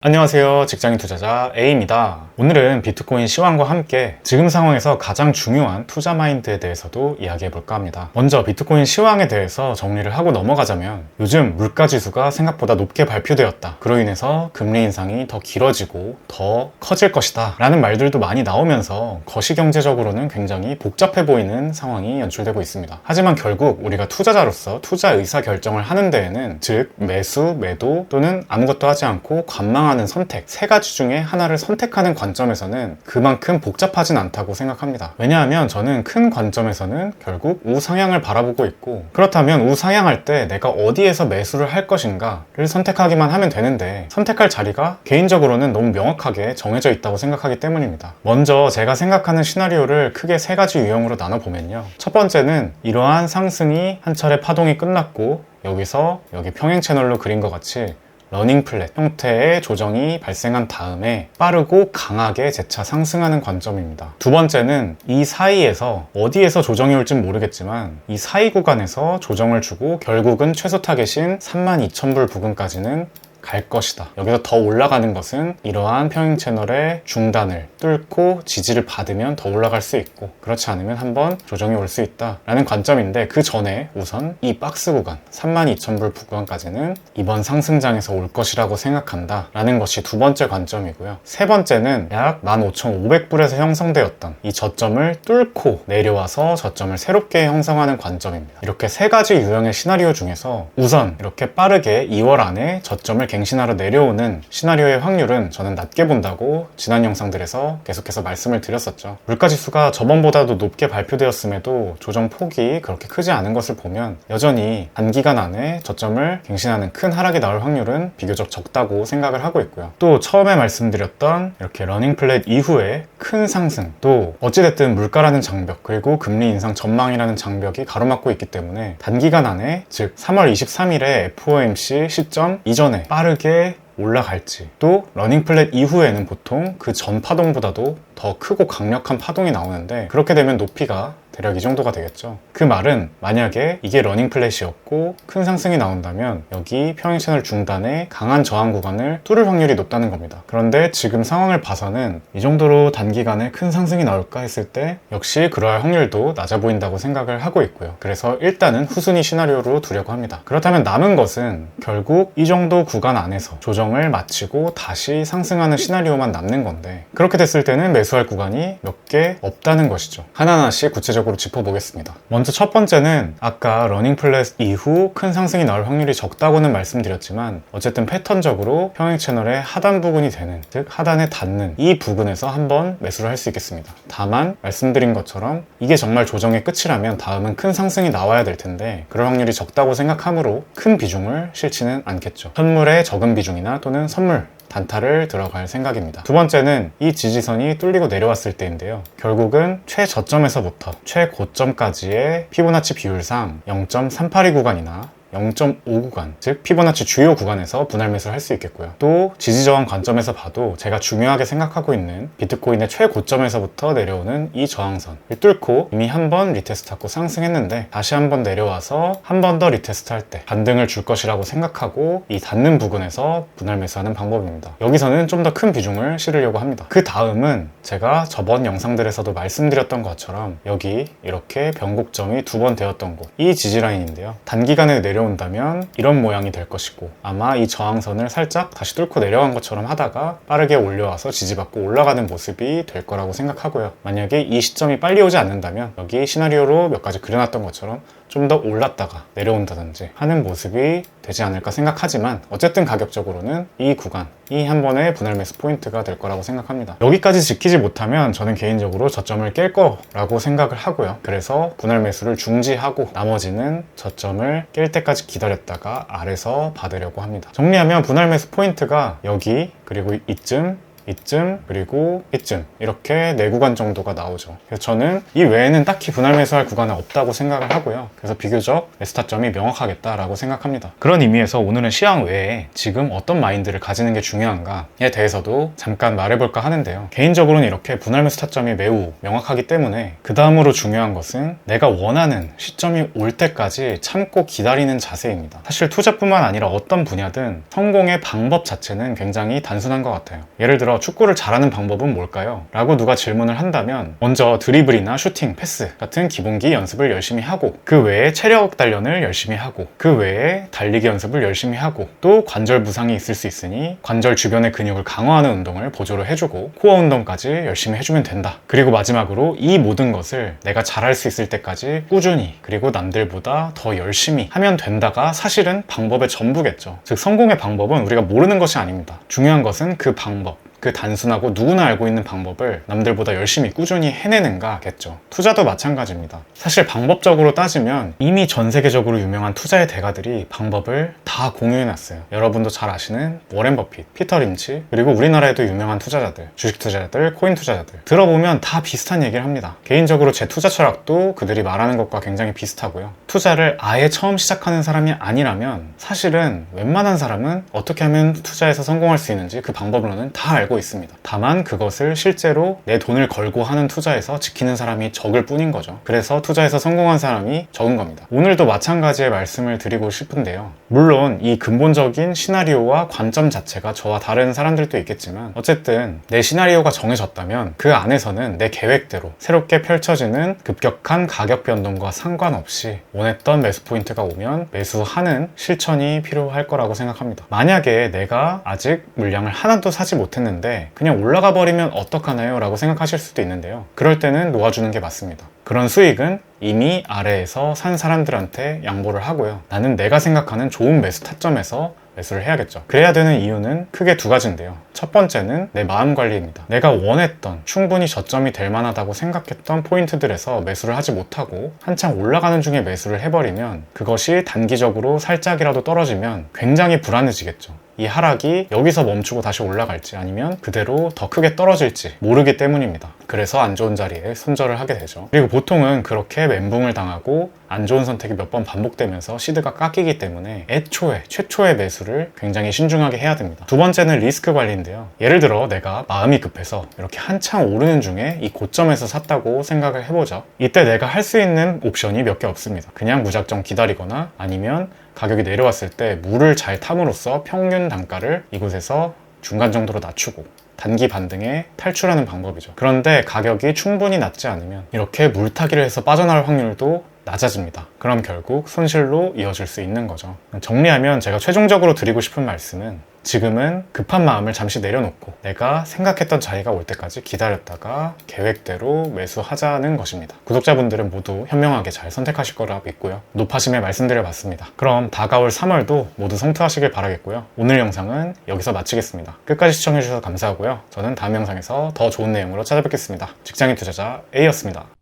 안녕하세요. 직장인 투자자 A입니다. 오늘은 비트코인 시황과 함께 지금 상황에서 가장 중요한 투자 마인드에 대해서도 이야기해 볼까 합니다. 먼저 비트코인 시황에 대해서 정리를 하고 넘어가자면 요즘 물가지수가 생각보다 높게 발표되었다. 그로 인해서 금리 인상이 더 길어지고 더 커질 것이다 라는 말들도 많이 나오면서 거시경제적으로는 굉장히 복잡해 보이는 상황이 연출되고 있습니다. 하지만 결국 우리가 투자자로서 투자 의사 결정을 하는 데에는 즉 매수, 매도 또는 아무것도 하지 않고 관망하는 선택, 세 가지 중에 하나를 선택하는 관점에서는 그만큼 복잡하진 않다고 생각합니다. 왜냐하면 저는 큰 관점에서는 결국 우상향을 바라보고 있고, 그렇다면 우상향할 때 내가 어디에서 매수를 할 것인가를 선택하기만 하면 되는데, 선택할 자리가 개인적으로는 너무 명확하게 정해져 있다고 생각하기 때문입니다. 먼저 제가 생각하는 시나리오를 크게 세 가지 유형으로 나눠보면요, 첫 번째는 이러한 상승이 한 차례 파동이 끝났고 여기서 여기 평행 채널로 그린 것 같이 러닝 플랫 형태의 조정이 발생한 다음에 빠르고 강하게 재차 상승하는 관점입니다. 두 번째는 이 사이에서 어디에서 조정이 올진 모르겠지만 이 사이 구간에서 조정을 주고 결국은 최소 타겟인 32,000불 부근까지는 갈 것이다. 여기서 더 올라가는 것은 이러한 평행 채널의 중단을 뚫고 지지를 받으면 더 올라갈 수 있고, 그렇지 않으면 한번 조정이 올 수 있다 라는 관점인데, 그 전에 우선 이 박스 구간 32,000불 구간까지는 이번 상승장에서 올 것이라고 생각한다 라는 것이 두 번째 관점이고요. 세 번째는 약 15,500불에서 형성되었던 이 저점을 뚫고 내려와서 저점을 새롭게 형성하는 관점입니다. 이렇게 세 가지 유형의 시나리오 중에서 우선 이렇게 빠르게 2월 안에 저점을 갱신하러 내려오는 시나리오의 확률은 저는 낮게 본다고 지난 영상들에서 계속해서 말씀을 드렸었죠. 물가지수가 저번보다도 높게 발표되었음에도 조정 폭이 그렇게 크지 않은 것을 보면 여전히 단기간 안에 저점을 갱신하는 큰 하락이 나올 확률은 비교적 적다고 생각을 하고 있고요. 또 처음에 말씀드렸던 이렇게 러닝 플랫 이후에 큰 상승, 또 어찌됐든 물가라는 장벽 그리고 금리 인상 전망이라는 장벽이 가로막고 있기 때문에 단기간 안에, 즉 3월 23일에 FOMC 시점 이전에 빠르게 올라갈지, 또 러닝 플랫 이후에는 보통 그 전 파동보다도 더 크고 강력한 파동이 나오는데, 그렇게 되면 높이가 대략 이 정도가 되겠죠. 그 말은 만약에 이게 러닝 플랫이었고 큰 상승이 나온다면 여기 평행 채널 중단에 강한 저항 구간을 뚫을 확률이 높다는 겁니다. 그런데 지금 상황을 봐서는 이 정도로 단기간에 큰 상승이 나올까 했을 때 역시 그러할 확률도 낮아 보인다고 생각을 하고 있고요. 그래서 일단은 후순위 시나리오로 두려고 합니다. 그렇다면 남은 것은 결국 이 정도 구간 안에서 조정을 마치고 다시 상승하는 시나리오만 남는 건데, 그렇게 됐을 때는 매수할 구간이 몇 개 없다는 것이죠. 하나하나씩 구체적으로 짚어보겠습니다. 먼저 첫 번째는 아까 러닝 플랫 이후 큰 상승이 나올 확률이 적다고는 말씀드렸지만, 어쨌든 패턴적으로 평행 채널의 하단 부분이 되는, 즉 하단에 닿는 이 부분에서 한번 매수를 할 수 있겠습니다. 다만 말씀드린 것처럼 이게 정말 조정의 끝이라면 다음은 큰 상승이 나와야 될 텐데, 그럴 확률이 적다고 생각하므로 큰 비중을 실지는 않겠죠. 현물의 적은 비중이나 또는 선물 단타를 들어갈 생각입니다. 두 번째는 이 지지선이 뚫리고 내려왔을 때인데요, 결국은 최저점에서부터 최고점까지의 피보나치 비율상 0.382 구간이나 0.5 구간, 즉 피보나치 주요 구간에서 분할 매수를 할 수 있겠고요. 또 지지저항 관점에서 봐도 제가 중요하게 생각하고 있는 비트코인의 최고점에서부터 내려오는 이 저항선을 뚫고 이미 한 번 리테스트하고 상승했는데 다시 한 번 내려와서 한 번 더 리테스트할 때 반등을 줄 것이라고 생각하고 이 닿는 부분에서 분할 매수하는 방법입니다. 여기서는 좀 더 큰 비중을 실으려고 합니다. 그 다음은 제가 저번 영상들에서도 말씀드렸던 것처럼 여기 이렇게 변곡점이 두 번 되었던 곳, 이 지지라인인데요, 단기간에 내려온다면 이런 모양이 될 것이고, 아마 이 저항선을 살짝 다시 뚫고 내려간 것처럼 하다가 빠르게 올려와서 지지받고 올라가는 모습이 될 거라고 생각하고요. 만약에 이 시점이 빨리 오지 않는다면 여기 시나리오로 몇 가지 그려놨던 것처럼 좀 더 올랐다가 내려온다든지 하는 모습이 되지 않을까 생각하지만, 어쨌든 가격적으로는 이 구간, 이 한 번의 분할 매수 포인트가 될 거라고 생각합니다. 여기까지 지키지 못하면 저는 개인적으로 저점을 깰 거라고 생각을 하고요. 그래서 분할 매수를 중지하고 나머지는 저점을 깰 때까지 기다렸다가 아래서 받으려고 합니다. 정리하면 분할 매수 포인트가 여기, 그리고 이쯤, 이쯤, 그리고 이쯤 이렇게 4구간 정도가 나오죠. 그래서 저는 이 외에는 딱히 분할 매수할 구간은 없다고 생각을 하고요. 그래서 비교적 매수 타점이 명확하겠다라고 생각합니다. 그런 의미에서 오늘은 시황 외에 지금 어떤 마인드를 가지는 게 중요한가에 대해서도 잠깐 말해볼까 하는데요. 개인적으로는 이렇게 분할 매수 타점이 매우 명확하기 때문에 그 다음으로 중요한 것은 내가 원하는 시점이 올 때까지 참고 기다리는 자세입니다. 사실 투자뿐만 아니라 어떤 분야든 성공의 방법 자체는 굉장히 단순한 것 같아요. 예를 들어 축구를 잘하는 방법은 뭘까요? 라고 누가 질문을 한다면 먼저 드리블이나 슈팅, 패스 같은 기본기 연습을 열심히 하고 그 외에 체력 단련을 열심히 하고 그 외에 달리기 연습을 열심히 하고 또 관절 부상이 있을 수 있으니 관절 주변의 근육을 강화하는 운동을 보조로 해주고 코어 운동까지 열심히 해주면 된다. 그리고 마지막으로 이 모든 것을 내가 잘할 수 있을 때까지 꾸준히 그리고 남들보다 더 열심히 하면 된다가 사실은 방법의 전부겠죠. 즉 성공의 방법은 우리가 모르는 것이 아닙니다. 중요한 것은 그 방법, 그 단순하고 누구나 알고 있는 방법을 남들보다 열심히 꾸준히 해내는가겠죠. 투자도 마찬가지입니다. 사실 방법적으로 따지면 이미 전 세계적으로 유명한 투자의 대가들이 방법을 다 공유해놨어요. 여러분도 잘 아시는 워렌 버핏, 피터 린치, 그리고 우리나라에도 유명한 투자자들, 주식 투자자들, 코인 투자자들 들어보면 다 비슷한 얘기를 합니다. 개인적으로 제 투자 철학도 그들이 말하는 것과 굉장히 비슷하고요. 투자를 아예 처음 시작하는 사람이 아니라면 사실은 웬만한 사람은 어떻게 하면 투자에서 성공할 수 있는지 그 방법론은 다 알고 있습니다. 다만 그것을 실제로 내 돈을 걸고 하는 투자에서 지키는 사람이 적을 뿐인 거죠. 그래서 투자에서 성공한 사람이 적은 겁니다. 오늘도 마찬가지의 말씀을 드리고 싶은데요. 물론 이 근본적인 시나리오와 관점 자체가 저와 다른 사람들도 있겠지만 어쨌든 내 시나리오가 정해졌다면 그 안에서는 내 계획대로 새롭게 펼쳐지는 급격한 가격 변동과 상관없이 원했던 매수 포인트가 오면 매수하는 실천이 필요할 거라고 생각합니다. 만약에 내가 아직 물량을 하나도 사지 못했는데 그냥 올라가 버리면 어떡하나요? 라고 생각하실 수도 있는데요. 그럴 때는 놓아주는 게 맞습니다. 그런 수익은 이미 아래에서 산 사람들한테 양보를 하고요. 나는 내가 생각하는 좋은 매수 타점에서 매수를 해야겠죠. 그래야 되는 이유는 크게 2가지인데요. 첫 번째는 내 마음 관리입니다. 내가 원했던 충분히 저점이 될 만하다고 생각했던 포인트들에서 매수를 하지 못하고 한창 올라가는 중에 매수를 해버리면 그것이 단기적으로 살짝이라도 떨어지면 굉장히 불안해지겠죠. 이 하락이 여기서 멈추고 다시 올라갈지 아니면 그대로 더 크게 떨어질지 모르기 때문입니다. 그래서 안 좋은 자리에 손절을 하게 되죠. 그리고 보통은 그렇게 멘붕을 당하고 안 좋은 선택이 몇 번 반복되면서 시드가 깎이기 때문에 애초에 최초의 매수를 굉장히 신중하게 해야 됩니다. 두 번째는 리스크 관리인데요. 예를 들어 내가 마음이 급해서 이렇게 한창 오르는 중에 이 고점에서 샀다고 생각을 해보죠. 이때 내가 할 수 있는 옵션이 몇 개 없습니다. 그냥 무작정 기다리거나 아니면 가격이 내려왔을 때 물을 잘 탐으로써 평균 단가를 이곳에서 중간 정도로 낮추고 단기 반등에 탈출하는 방법이죠. 그런데 가격이 충분히 낮지 않으면 이렇게 물타기를 해서 빠져나올 확률도 낮아집니다. 그럼 결국 손실로 이어질 수 있는 거죠. 정리하면 제가 최종적으로 드리고 싶은 말씀은 지금은 급한 마음을 잠시 내려놓고 내가 생각했던 자리가 올 때까지 기다렸다가 계획대로 매수하자는 것입니다. 구독자분들은 모두 현명하게 잘 선택하실 거라 믿고요. 높아심에 말씀드려봤습니다. 그럼 다가올 3월도 모두 성투하시길 바라겠고요. 오늘 영상은 여기서 마치겠습니다. 끝까지 시청해주셔서 감사하고요. 저는 다음 영상에서 더 좋은 내용으로 찾아뵙겠습니다. 직장인 투자자 A였습니다.